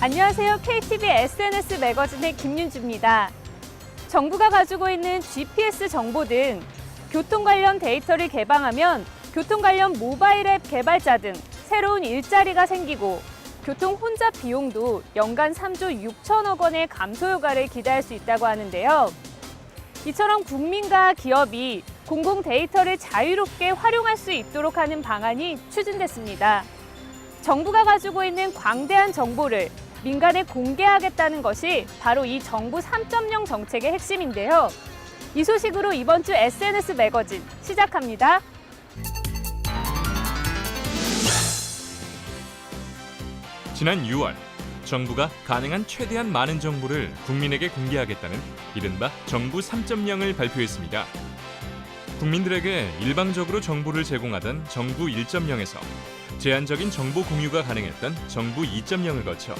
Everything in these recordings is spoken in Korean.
안녕하세요. KTV SNS 매거진의 김윤주입니다. 정부가 가지고 있는 GPS 정보 등 교통 관련 데이터를 개방하면 교통 관련 모바일 앱 개발자 등 새로운 일자리가 생기고 교통 혼잡 비용도 연간 3조 6천억 원의 감소 효과를 기대할 수 있다고 하는데요. 이처럼 국민과 기업이 공공 데이터를 자유롭게 활용할 수 있도록 하는 방안이 추진됐습니다. 정부가 가지고 있는 광대한 정보를 민간에 공개하겠다는 것이 바로 이 정부 3.0 정책의 핵심인데요. 이 소식으로 이번 주 SNS 매거진 시작합니다. 지난 6월 정부가 가능한 최대한 많은 정보를 국민에게 공개하겠다는 이른바 정부 3.0을 발표했습니다. 국민들에게 일방적으로 정보를 제공하던 정부 1.0에서 제한적인 정보 공유가 가능했던 정부 2.0을 거쳐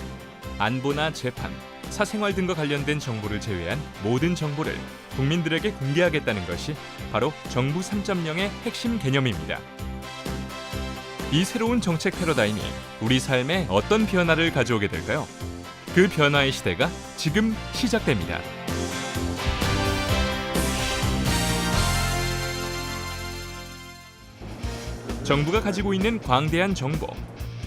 안보나 재판, 사생활 등과 관련된 정보를 제외한 모든 정보를 국민들에게 공개하겠다는 것이 바로 정부 3.0의 핵심 개념입니다. 이 새로운 정책 패러다임이 우리 삶에 어떤 변화를 가져오게 될까요? 그 변화의 시대가 지금 시작됩니다. 정부가 가지고 있는 광대한 정보,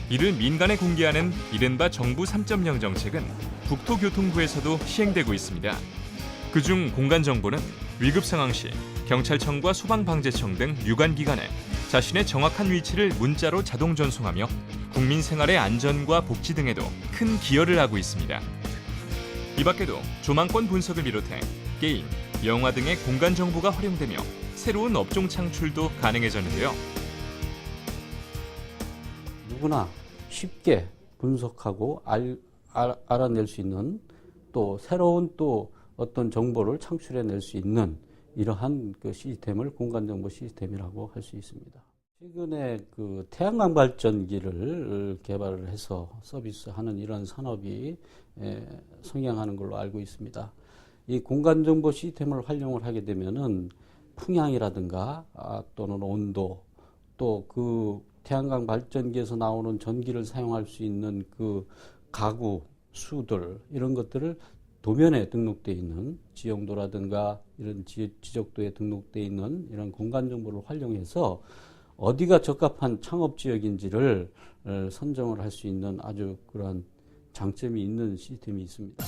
이를 민간에 공개하는 이른바 정부 3.0 정책은 국토교통부에서도 시행되고 있습니다. 그중 공간정보는 위급 상황 시 경찰청과 소방방재청 등 유관기관에 자신의 정확한 위치를 문자로 자동 전송하며 국민 생활의 안전과 복지 등에도 큰 기여를 하고 있습니다. 이 밖에도 조망권 분석을 비롯해 게임, 영화 등의 공간정보가 활용되며 새로운 업종 창출도 가능해졌는데요. 누구나 쉽게 분석하고 알아낼 수 있는 또 새로운 또 어떤 정보를 창출해낼 수 있는 이러한 그 시스템을 공간정보 시스템이라고 할 수 있습니다. 최근에 그 태양광 발전기를 개발을 해서 서비스하는 이런 산업이 성장하는 걸로 알고 있습니다. 이 공간정보 시스템을 활용을 하게 되면은 풍향이라든가 또는 온도 또 그 태양광 발전기에서 나오는 전기를 사용할 수 있는 그 가구 수들 이런 것들을 도면에 등록되어 있는 지형도라든가 이런 지적도에 등록되어 있는 이런 공간 정보를 활용해서 어디가 적합한 창업 지역인지를 선정을 할 수 있는 아주 그러한 장점이 있는 시스템이 있습니다.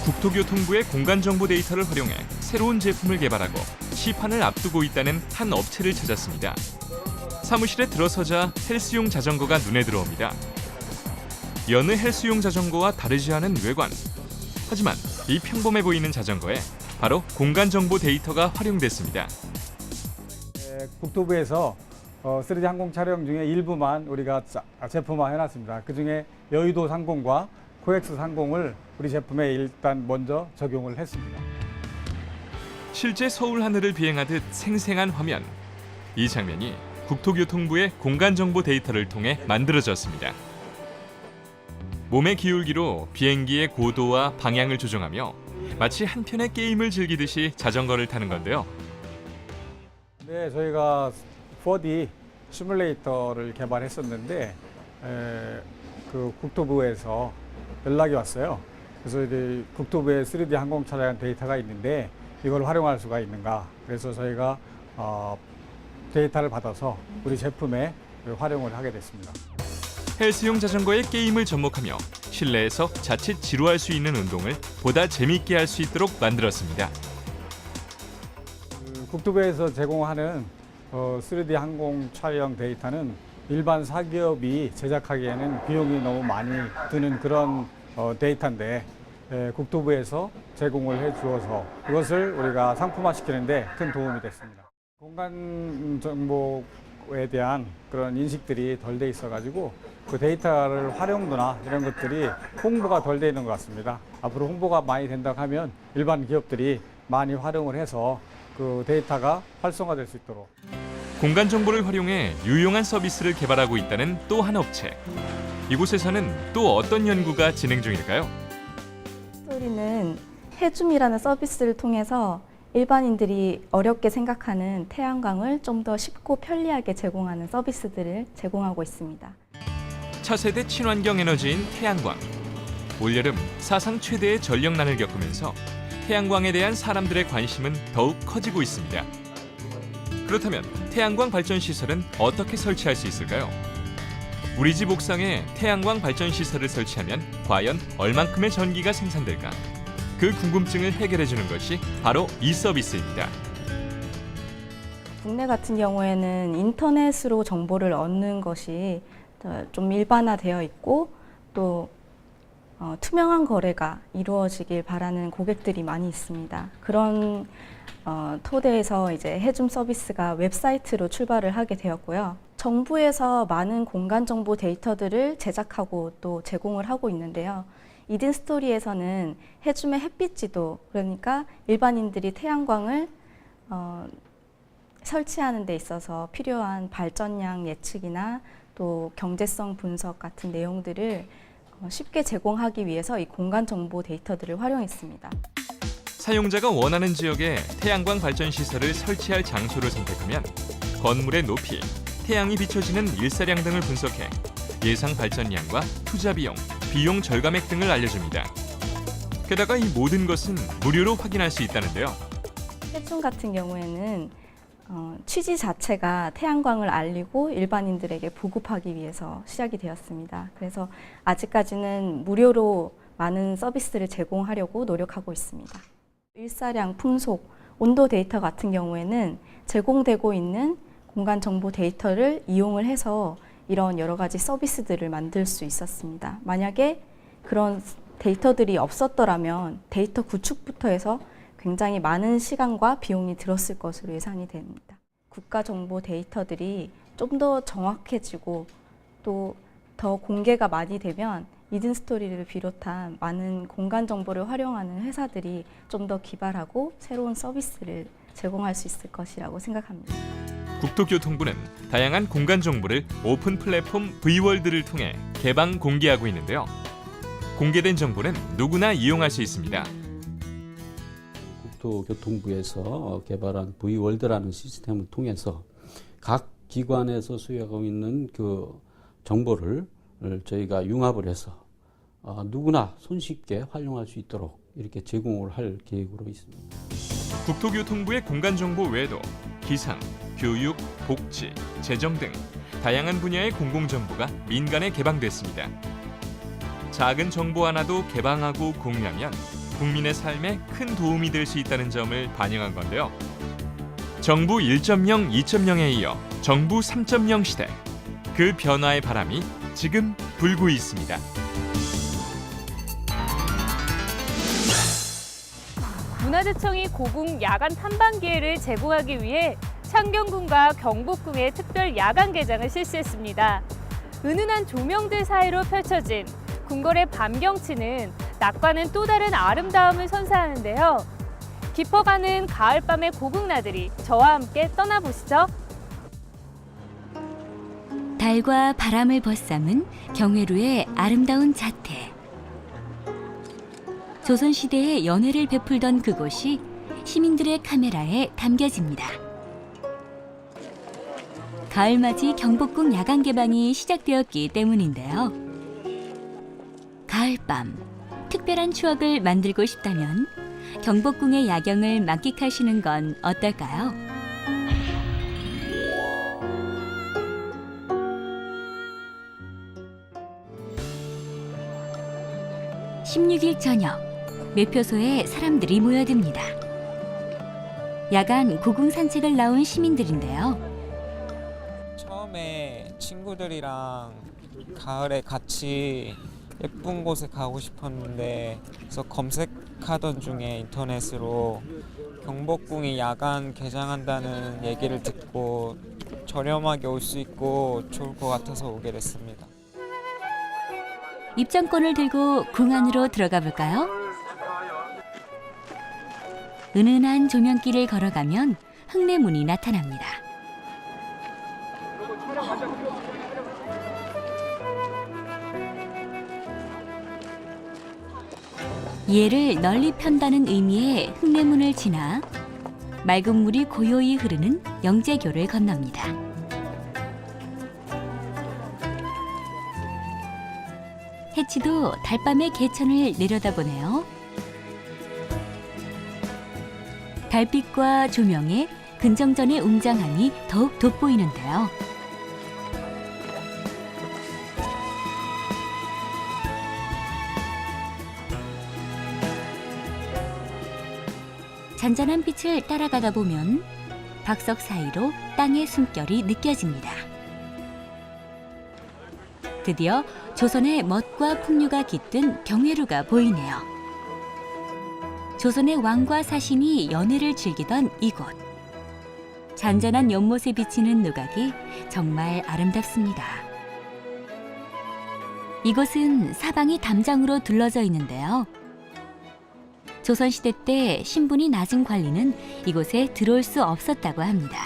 국토교통부의 공간정보 데이터를 활용해 새로운 제품을 개발하고 시판을 앞두고 있다는 한 업체를 찾았습니다. 사무실에 들어서자 헬스용 자전거가 눈에 들어옵니다. 여느 헬스용 자전거와 다르지 않은 외관. 하지만 이 평범해 보이는 자전거에 바로 공간정보 데이터가 활용됐습니다. 국토부에서 3D 항공 촬영 중에 일부만 우리가 제품화해놨습니다. 그중에 여의도 상공과 코엑스 상공을 우리 제품에 일단 먼저 적용을 했습니다. 실제 서울 하늘을 비행하듯 생생한 화면. 이 장면이 국토교통부의 공간정보 데이터를 통해 만들어졌습니다. 몸의 기울기로 비행기의 고도와 방향을 조정하며 마치 한편의 게임을 즐기듯이 자전거를 타는 건데요. 네, 저희가 4D 시뮬레이터를 개발했었는데 그 국토부에서 연락이 왔어요. 그래서 이제 국토부에 3D 항공 촬영 데이터가 있는데 이걸 활용할 수가 있는가. 그래서 저희가 데이터를 받아서 우리 제품에 활용을 하게 됐습니다. 헬스용 자전거의 게임을 접목하며 실내에서 자칫 지루할 수 있는 운동을 보다 재미있게 할 수 있도록 만들었습니다. 국토부에서 제공하는 3D 항공 촬영 데이터는 일반 사기업이 제작하기에는 비용이 너무 많이 드는 그런 데이터인데 국토부에서 제공을 해 주어서 이것을 우리가 상품화시키는 데 큰 도움이 됐습니다. 공간 정보에 대한 그런 인식들이 덜 돼 있어가지고 그 데이터를 활용도나 이런 것들이 홍보가 덜 돼 있는 것 같습니다. 앞으로 홍보가 많이 된다고 하면 일반 기업들이 많이 활용을 해서 그 데이터가 활성화될 수 있도록. 공간 정보를 활용해 유용한 서비스를 개발하고 있다는 또 한 업체. 이곳에서는 또 어떤 연구가 진행 중일까요? 스토리는 해줌이라는 서비스를 통해서 일반인들이 어렵게 생각하는 태양광을 좀 더 쉽고 편리하게 제공하는 서비스들을 제공하고 있습니다. 차세대 친환경 에너지인 태양광. 올여름 사상 최대의 전력난을 겪으면서 태양광에 대한 사람들의 관심은 더욱 커지고 있습니다. 그렇다면 태양광 발전 시설은 어떻게 설치할 수 있을까요? 우리 집 옥상에 태양광 발전 시설을 설치하면 과연 얼만큼의 전기가 생산될까? 그 궁금증을 해결해 주는 것이 바로 이 서비스입니다. 국내 같은 경우에는 인터넷으로 정보를 얻는 것이 좀 일반화되어 있고 또 투명한 거래가 이루어지길 바라는 고객들이 많이 있습니다. 그런 토대에서 이제 해줌 서비스가 웹사이트로 출발을 하게 되었고요. 정부에서 많은 공간 정보 데이터들을 제작하고 또 제공을 하고 있는데요. 이든 스토리에서는 해줌의 햇빛 지도, 그러니까 일반인들이 태양광을 설치하는 데 있어서 필요한 발전량 예측이나 또 경제성 분석 같은 내용들을 쉽게 제공하기 위해서 이 공간 정보 데이터들을 활용했습니다. 사용자가 원하는 지역에 태양광 발전 시설을 설치할 장소를 선택하면 건물의 높이, 태양이 비춰지는 일사량 등을 분석해 예상 발전량과 투자 비용, 비용 절감액 등을 알려줍니다. 게다가 이 모든 것은 무료로 확인할 수 있다는데요. 해줌 같은 경우에는 취지 자체가 태양광을 알리고 일반인들에게 보급하기 위해서 시작이 되었습니다. 그래서 아직까지는 무료로 많은 서비스를 제공하려고 노력하고 있습니다. 일사량, 풍속, 온도 데이터 같은 경우에는 제공되고 있는 공간 정보 데이터를 이용을 해서 이런 여러 가지 서비스들을 만들 수 있었습니다. 만약에 그런 데이터들이 없었더라면 데이터 구축부터 해서 굉장히 많은 시간과 비용이 들었을 것으로 예상이 됩니다. 국가 정보 데이터들이 좀 더 정확해지고 또 더 공개가 많이 되면 이든 스토리를 비롯한 많은 공간 정보를 활용하는 회사들이 좀 더 기발하고 새로운 서비스를 제공할 수 있을 것이라고 생각합니다. 국토교통부는 다양한 공간 정보를 오픈 플랫폼 V월드를 통해 개방 공개하고 있는데요. 공개된 정보는 누구나 이용할 수 있습니다. 국토교통부에서 개발한 V월드라는 시스템을 통해서 각 기관에서 수여하고 있는 그 정보를 저희가 융합을 해서 누구나 손쉽게 활용할 수 있도록 이렇게 제공을 할 계획으로 있습니다. 국토교통부의 공간 정보 외에도 기상, 교육, 복지, 재정 등 다양한 분야의 공공정보가 민간에 개방됐습니다. 작은 정보 하나도 개방하고 공유하면 국민의 삶에 큰 도움이 될 수 있다는 점을 반영한 건데요. 정부 1.0, 2.0에 이어 정부 3.0 시대. 그 변화의 바람이 지금 불고 있습니다. 문화재청이 고궁 야간 탐방 기회를 제공하기 위해 창경궁과 경복궁에 특별 야간 개장을 실시했습니다. 은은한 조명들 사이로 펼쳐진 궁궐의 밤 경치는 낮과는 또 다른 아름다움을 선사하는데요. 깊어가는 가을밤의 고궁나들이 저와 함께 떠나보시죠. 달과 바람을 벗삼은 경회루의 아름다운 자태. 조선시대에 연회를 베풀던 그곳이 시민들의 카메라에 담겨집니다. 가을맞이 경복궁 야간 개방이 시작되었기 때문인데요. 가을밤, 특별한 추억을 만들고 싶다면 경복궁의 야경을 만끽하시는 건 어떨까요? 16일 저녁, 매표소에 사람들이 모여듭니다. 야간 고궁 산책을 나온 시민들인데요. 처음에 친구들이랑 가을에 같이 예쁜 곳에 가고 싶었는데 그래서 검색하던 중에 인터넷으로 경복궁이 야간 개장한다는 얘기를 듣고 저렴하게 올 수 있고 좋을 것 같아서 오게 됐습니다. 입장권을 들고 궁 안으로 들어가 볼까요? 은은한 조명길을 걸어가면 흙내문이 나타납니다. 이해를 널리 편다는 의미의 흙내문을 지나 맑은 물이 고요히 흐르는 영재교를 건넙니다. 해치도 달밤의 개천을 내려다보네요. 달빛과 조명에 근정전의 웅장함이 더욱 돋보이는데요. 잔잔한 빛을 따라가다 보면 박석 사이로 땅의 숨결이 느껴집니다. 드디어 조선의 멋과 풍류가 깃든 경회루가 보이네요. 조선의 왕과 사신이 연회를 즐기던 이곳. 잔잔한 연못에 비치는 누각이 정말 아름답습니다. 이곳은 사방이 담장으로 둘러져 있는데요. 조선시대 때 신분이 낮은 관리는 이곳에 들어올 수 없었다고 합니다.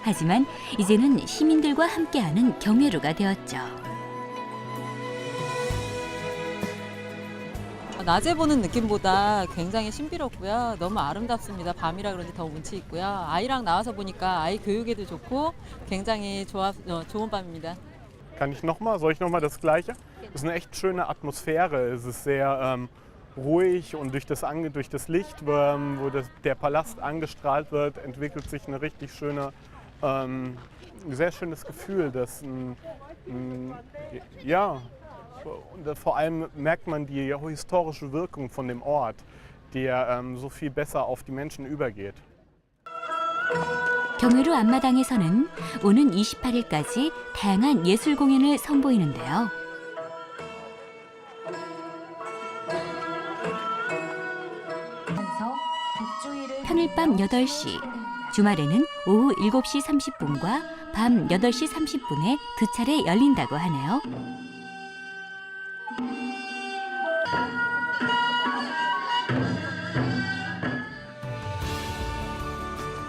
하지만 이제는 시민들과 함께하는 경회루가 되었죠. 낮에 보는 느낌보다 굉장히 신비롭고요. 너무 아름답습니다. 밤이라 그런지 더 운치 있고요. 아이랑 나와서 보니까 아이 교육에도 좋고 굉장히 좋은 밤입니다. Kann ich noch mal? Soll ich noch mal das Gleiche? Es ist eine echt schöne Atmosphäre. Es ist sehr ruhig und durch das Licht, wo der Palast angestrahlt wird, entwickelt sich eine richtig schöne, sehr schönes Gefühl. Ja, und vor allem merkt man die historische Wirkung von dem Ort, der so viel besser auf die Menschen übergeht. 경회루 앞마당에서는 오는 28일까지 다양한 예술 공연을 선보이는데요. 평일 밤 8시, 주말에는 오후 7시 30분과 밤 8시 30분에 두 차례 열린다고 하네요.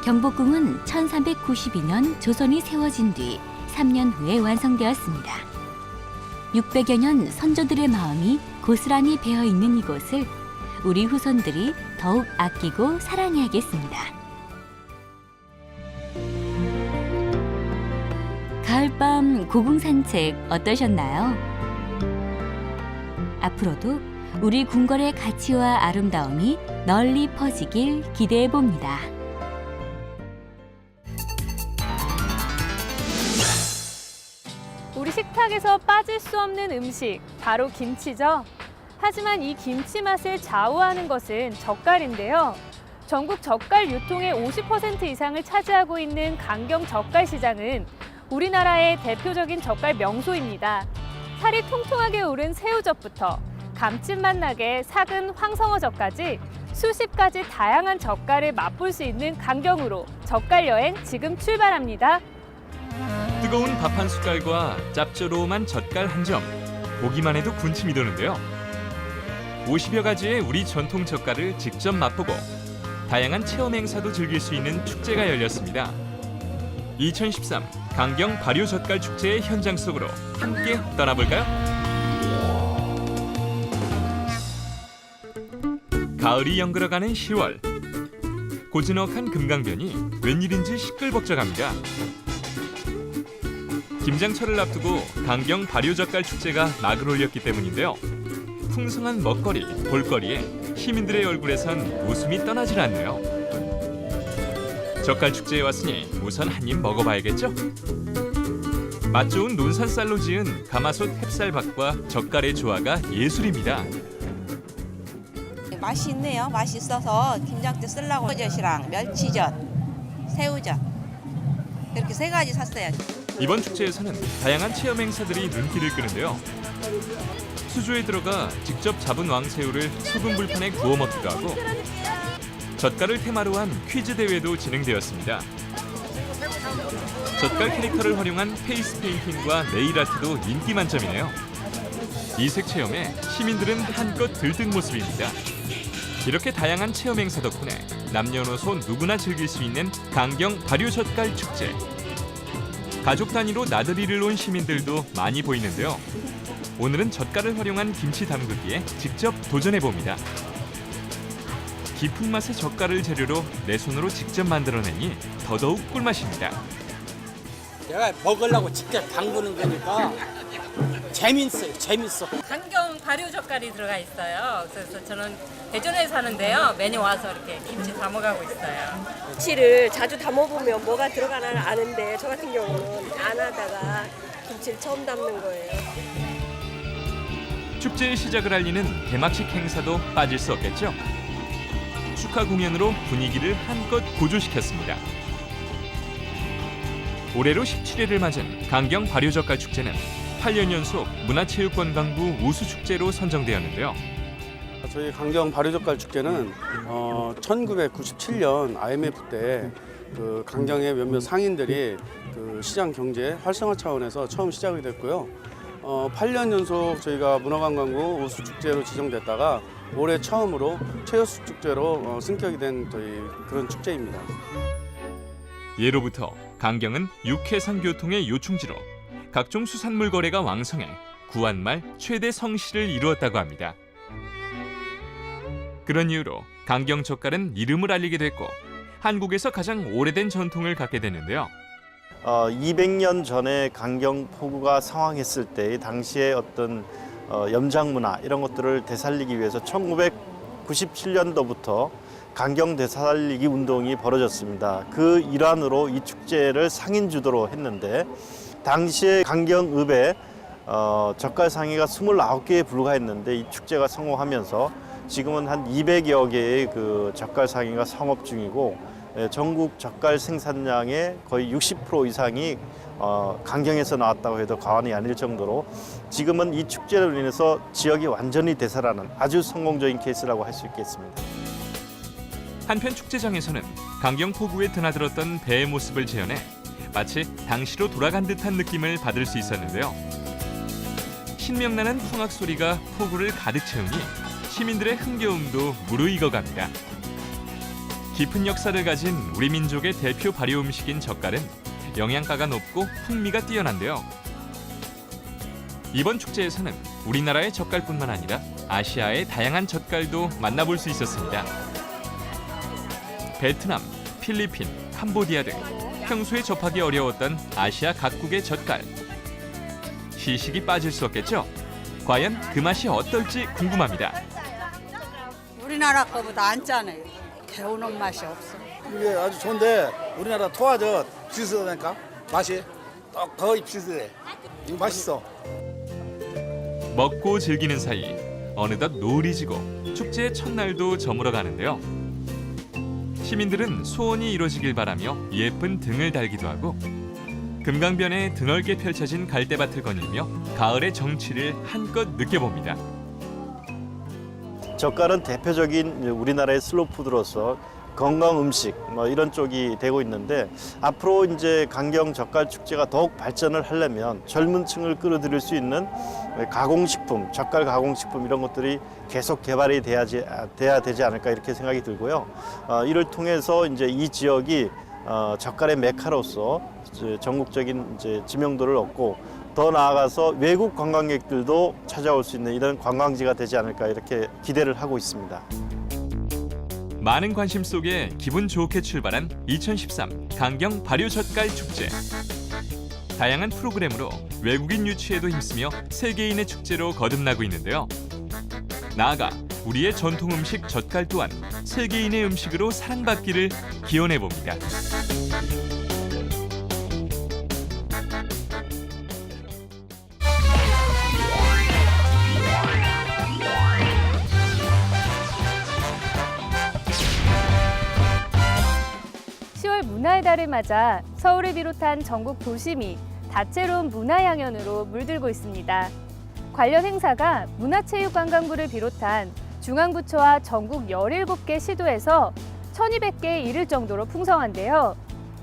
경복궁은 1392년 조선이 세워진 뒤 3년 후에 완성되었습니다. 600여 년 선조들의 마음이 고스란히 배어있는 이곳을 우리 후손들이 더욱 아끼고 사랑해야겠습니다. 가을밤 고궁 산책 어떠셨나요? 앞으로도 우리 궁궐의 가치와 아름다움이 널리 퍼지길 기대해봅니다. 우리 식탁에서 빠질 수 없는 음식, 바로 김치죠. 하지만 이 김치 맛을 좌우하는 것은 젓갈인데요. 전국 젓갈 유통의 50% 이상을 차지하고 있는 강경 젓갈시장은 우리나라의 대표적인 젓갈 명소입니다. 살이 통통하게 오른 새우젓부터 감칠맛 나게 삭은 황성어젓까지 수십 가지 다양한 젓갈을 맛볼 수 있는 강경으로 젓갈 여행 지금 출발합니다. 뜨거운 밥 한 숟갈과 짭조름한 젓갈 한 점, 보기만 해도 군침이 도는데요. 50여 가지의 우리 전통 젓갈을 직접 맛보고 다양한 체험 행사도 즐길 수 있는 축제가 열렸습니다. 2013 강경 발효 젓갈 축제의 현장 속으로 함께 떠나볼까요? 가을이 연그러가는 10월. 고즈넉한 금강변이 웬일인지 시끌벅적합니다. 김장철을 앞두고 강경 발효젓갈 축제가 막을 올렸기 때문인데요. 풍성한 먹거리, 볼거리에 시민들의 얼굴에선 웃음이 떠나질 않네요. 젓갈 축제에 왔으니 우선 한 입 먹어봐야겠죠? 맛 좋은 논산쌀로 지은 가마솥 햅쌀밥과 젓갈의 조화가 예술입니다. 맛이 있네요. 맛있어서 김장 때 쓰려고 젓이랑 멸치젓, 새우젓 이렇게 세 가지 샀어요. 이번 축제에서는 다양한 체험 행사들이 눈길을 끄는데요. 수조에 들어가 직접 잡은 왕새우를 소금 불판에 구워 먹기도 하고 젓갈을 테마로 한 퀴즈 대회도 진행되었습니다. 젓갈 캐릭터를 활용한 페이스 페인팅과 네일 아트도 인기 만점이네요. 이색 체험에 시민들은 한껏 들뜬 모습입니다. 이렇게 다양한 체험 행사 덕분에 남녀노소 누구나 즐길 수 있는 강경 발효 젓갈 축제. 가족 단위로 나들이를 온 시민들도 많이 보이는데요. 오늘은 젓갈을 활용한 김치 담그기에 직접 도전해 봅니다. 깊은 맛의 젓갈을 재료로 내 손으로 직접 만들어내니 더더욱 꿀맛입니다. 내가 먹으려고 직접 담그는 거니까 재밌어요. 재밌어. 강경 발효 젓갈이 들어가 있어요. 그래서 저는 대전에 사는데요. 매년 와서 이렇게 김치 담아가고 있어요. 김치를 자주 담아보면 뭐가 들어가나 아는데 저 같은 경우는 안 하다가 김치를 처음 담는 거예요. 축제의 시작을 알리는 개막식 행사도 빠질 수 없겠죠. 축하 공연으로 분위기를 한껏 고조시켰습니다. 올해로 17회를 맞은 강경 발효젓갈 축제는 8년 연속 문화체육관광부 우수축제로 선정되었는데요. 저희 강경 발효젓갈 축제는 1997년 IMF 때 그 강경의 몇몇 상인들이 그 시장 경제 활성화 차원에서 처음 시작이 됐고요. 8년 연속 저희가 문화관광부 우수축제로 지정됐다가 올해 처음으로 최우수 축제로 승격이 된 저희 그런 축제입니다. 예로부터 강경은 육해상 교통의 요충지로 각종 수산물 거래가 왕성해 구한말 최대 성시를 이루었다고 합니다. 그런 이유로 강경 젓갈은 이름을 알리게 됐고 한국에서 가장 오래된 전통을 갖게 됐는데요. 200년 전에 강경 포구가 상황했을 때 당시의 어떤 염장 문화 이런 것들을 되살리기 위해서 1997년도부터 강경 되살리기 운동이 벌어졌습니다. 그 일환으로 이 축제를 상인 주도로 했는데 당시에 강경읍에 젓갈 상회가 29개에 불과했는데 이 축제가 성공하면서 지금은 한 200여 개의 그 젓갈 상회가 성업 중이고 전국 젓갈 생산량의 거의 60% 이상이 강경에서 나왔다고 해도 과언이 아닐 정도로 지금은 이 축제로 인해서 지역이 완전히 되살아나는 아주 성공적인 케이스라고 할 수 있겠습니다. 한편 축제장에서는 강경 포구에 드나들었던 배의 모습을 재현해 마치 당시로 돌아간 듯한 느낌을 받을 수 있었는데요. 신명나는 풍악 소리가 포구를 가득 채우니 시민들의 흥겨움도 무르익어갑니다. 깊은 역사를 가진 우리 민족의 대표 발효 음식인 젓갈은 영양가가 높고 풍미가 뛰어난데요. 이번 축제에서는 우리나라의 젓갈뿐만 아니라 아시아의 다양한 젓갈도 만나볼 수 있었습니다. 베트남, 필리핀, 캄보디아 등 평소에 접하기 어려웠던 아시아 각국의 젓갈. 시식이 빠질 수 없겠죠? 과연 그 맛이 어떨지 궁금합니다. 우리나라 거보다 안 짜네요. 배우는 맛이 없어. 이게 아주 좋은데 우리나라 토화젓 비슷하다니까 맛이 거의 비슷해. 이거 맛있어. 먹고 즐기는 사이 어느덧 노을이 지고 축제의 첫날도 저물어 가는데요. 시민들은 소원이 이루어지길 바라며 예쁜 등을 달기도 하고 금강변에 드넓게 펼쳐진 갈대밭을 거닐며 가을의 정취를 한껏 느껴봅니다. 젓갈은 대표적인 우리나라의 슬로푸드로서 건강 음식 이런 쪽이 되고 있는데 앞으로 이제 강경 젓갈 축제가 더욱 발전을 하려면 젊은 층을 끌어들일 수 있는 가공식품, 젓갈 가공식품 이런 것들이 계속 개발이 돼야 되지 않을까 이렇게 생각이 들고요. 이를 통해서 이제 이 지역이 젓갈의 메카로서 전국적인 이제 지명도를 얻고 더 나아가서 외국 관광객들도 찾아올 수 있는 이런 관광지가 되지 않을까 이렇게 기대를 하고 있습니다. 많은 관심 속에 기분 좋게 출발한 2013 강경 발효젓갈 축제. 다양한 프로그램으로 외국인 유치에도 힘쓰며 세계인의 축제로 거듭나고 있는데요. 나아가 우리의 전통 음식 젓갈 또한 세계인의 음식으로 사랑받기를 기원해 봅니다. 10월 문화의 달을 맞아 서울을 비롯한 전국 도심이 다채로운 문화향연으로 물들고 있습니다. 관련 행사가 문화체육관광부를 비롯한 중앙부처와 전국 17개 시도에서 1200개에 이를 정도로 풍성한데요.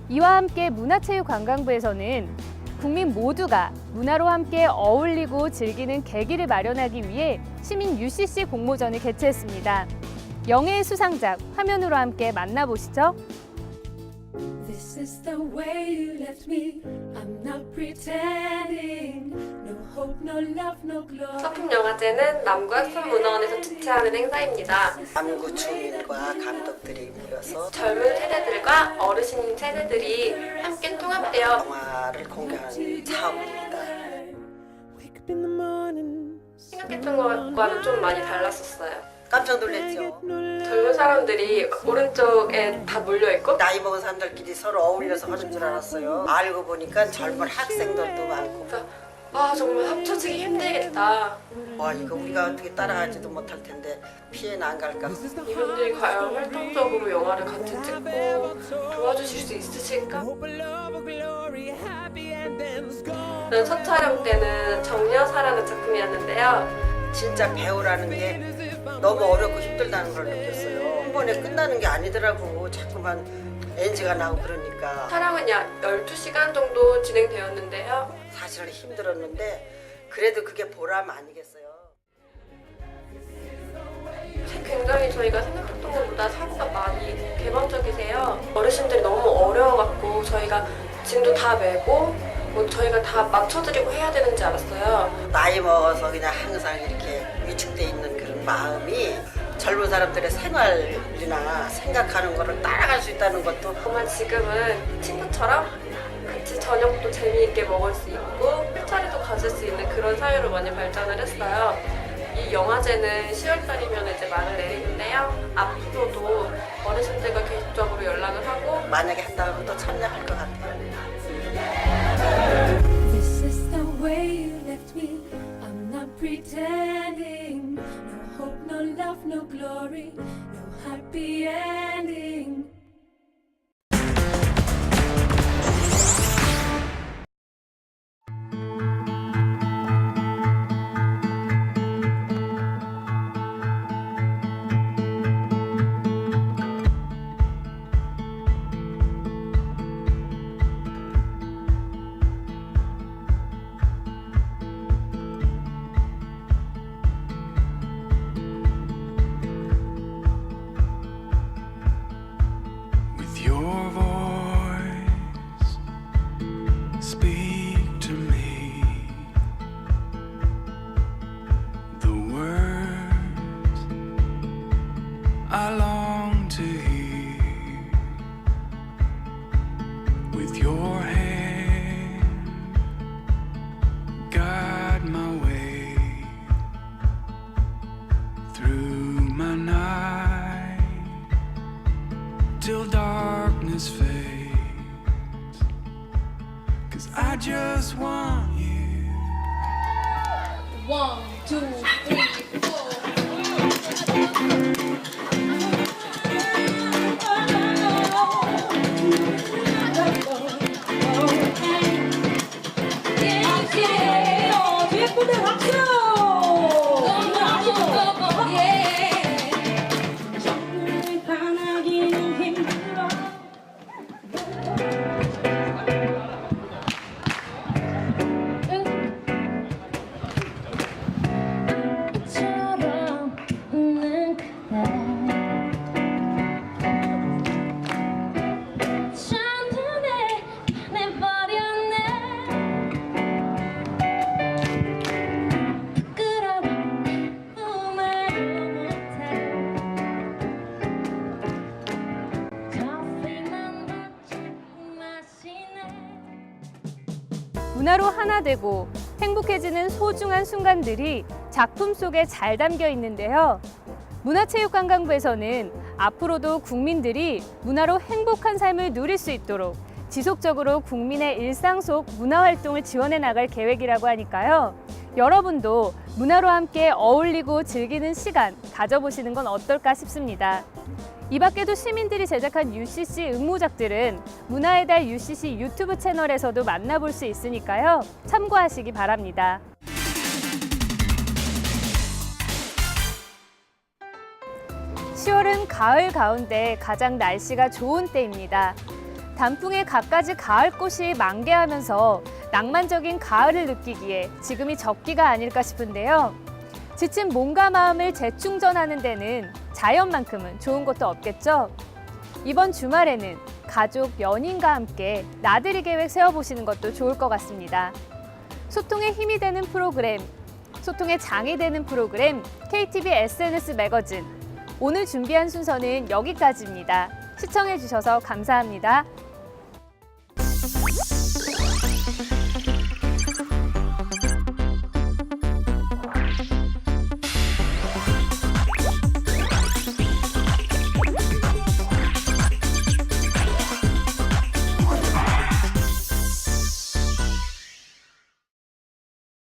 이와 함께 문화체육관광부에서는 국민 모두가 문화로 함께 어울리고 즐기는 계기를 마련하기 위해 시민 UCC 공모전을 개최했습니다. 영예의 수상작 화면으로 함께 만나보시죠. This is the way you left me. I'm not pretending. No 서품 영화제는 남구학습문화원에서 주최하는 행사입니다. 남구 주민과 감독들이 모여서 젊은 세대들과 어르신 세대들이 함께 통합되어 영화를 공개하는 사업입니다. 생각했던 것과는 좀 많이 달랐었어요. 깜짝 놀랐죠. 젊은 사람들이 오른쪽에 다 몰려있고 나이 먹은 사람들끼리 서로 어울려서 하는 줄 알았어요. 알고 보니까 젊은 학생들도 많고. 아 정말 합쳐지기 힘들겠다. 와 이거 우리가 어떻게 따라가지도 못할 텐데 피해는 안 갈까. 이분들이 과연 활동적으로 영화를 같이 찍고 도와주실 수 있으실까? 저는 첫 촬영 때는 정여사라는 작품이었는데요. 진짜 배우라는 게 너무 어렵고 힘들다는 걸 느꼈어요. 한 번에 끝나는 게 아니더라고. 자꾸만 NG가 나오고 그러니까. 촬영은 약 12시간 정도 진행되었는데요. 사실은 힘들었는데 그래도 그게 보람 아니겠어요. 굉장히 저희가 생각했던 것보다 사고가 많이 개방적이세요. 어르신들이 너무 어려워갖고 저희가 짐도 다 메고 저희가 다 맞춰드리고 해야 되는지 알았어요. 나이 먹어서 그냥 항상 이렇게 위축돼 있는 그런 마음이 젊은 사람들의 생활이나 생각하는 거를 따라갈 수 있다는 것도 정말 지금은 친구처럼 같이 저녁도 재미있게 먹을 수 있고 술자리도 가질 수 있는 그런 사회로 많이 발전을 했어요. 이 영화제는 10월달이면 이제 막을 내리는데요. 앞으로도 어르신들과 계속적으로 연락을 하고 만약에 한다면 또 참여할 것 같아요. This is the way you left me. I'm not pretending. No hope, no love, no glory, no happy ending. Your voice, speak to me. The words I long to hear. With your hand, guide my way through my night till darkness fades, 'cause I just want you. 1, 2, 3, 4. 예쁜데 박수! 문화로 하나 되고 행복해지는 소중한 순간들이 작품 속에 잘 담겨 있는데요. 문화체육관광부에서는 앞으로도 국민들이 문화로 행복한 삶을 누릴 수 있도록 지속적으로 국민의 일상 속 문화활동을 지원해 나갈 계획이라고 하니까요. 여러분도 문화로 함께 어울리고 즐기는 시간 가져보시는 건 어떨까 싶습니다. 이 밖에도 시민들이 제작한 UCC 응모작들은 문화의 달 UCC 유튜브 채널에서도 만나볼 수 있으니까요. 참고하시기 바랍니다. (10월은) 가을 가운데 가장 날씨가 좋은 때입니다. 단풍의 갖가지 가을꽃이 만개하면서 낭만적인 가을을 느끼기에 지금이 적기가 아닐까 싶은데요. 지친 몸과 마음을 재충전하는 데는 자연만큼은 좋은 것도 없겠죠? 이번 주말에는 가족, 연인과 함께 나들이 계획 세워보시는 것도 좋을 것 같습니다. 소통의 힘이 되는 프로그램, 소통의 장이 되는 프로그램 KTV SNS 매거진. 오늘 준비한 순서는 여기까지입니다. 시청해 주셔서 감사합니다.